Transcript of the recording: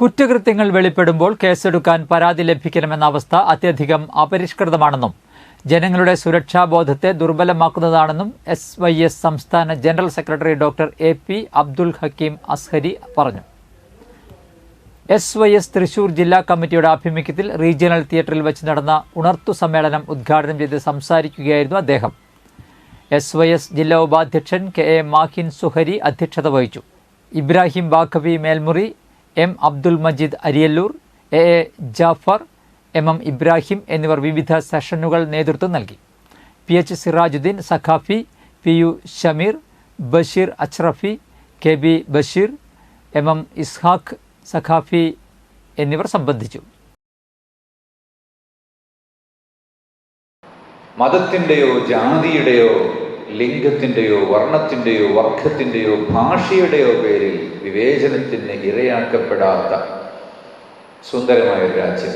കുറ്റകൃത്യങ്ങൾ വെളിപ്പെടുമ്പോൾ കേസെടുക്കാൻ പരാതി ലഭിക്കണമെന്ന അവസ്ഥ അത്യധികം അപരിഷ്കൃതമാണെന്നും ജനങ്ങളുടെ സുരക്ഷാബോധത്തെ ദുർബലമാക്കുന്നതാണെന്നും SYS സംസ്ഥാന general secretary doctor AP Abdul Hakeem Azhari പറഞ്ഞു. SYS തൃശൂർ ജില്ലാ കമ്മിറ്റിയുടെ ആഭിമുഖ്യത്തിൽ റീജിയണൽ തിയേറ്ററിൽ വെച്ച് നടന്ന ഉണർത്തു സമ്മേളനം ഉദ്ഘാടനം ചെയ്ത് സംസാരിക്കുകയായിരുന്നു അദ്ദേഹം. SYS ജില്ലാ ഉപാധ്യക്ഷൻ KA മാഹിൻ സുഹരി അധ്യക്ഷത വഹിച്ചു. Ibrahim Baqavi Melmuri, M Abdul Majeed Ariyalur, AA Jafar, MM Ibrahim എന്നിവർ വിവിധ സെഷനുകൾ നേതൃത്വം നൽകി. PH Sirajuddin Saqafi, PU Shameer, Basheer അച്റഫി, KB Basheer, MM Ishaq Saqafi എന്നിവർ സംബന്ധിച്ചു. മതത്തിൻ്റെയോ ജാതിയുടെയോ ലിംഗത്തിൻ്റെയോ വർണ്ണത്തിൻ്റെയോ വർഗത്തിൻ്റെയോ ഭാഷയുടെയോ പേരിൽ വിവേചനത്തിന് ഇരയാക്കപ്പെടാത്ത സുന്ദരമായൊരു രാജ്യം.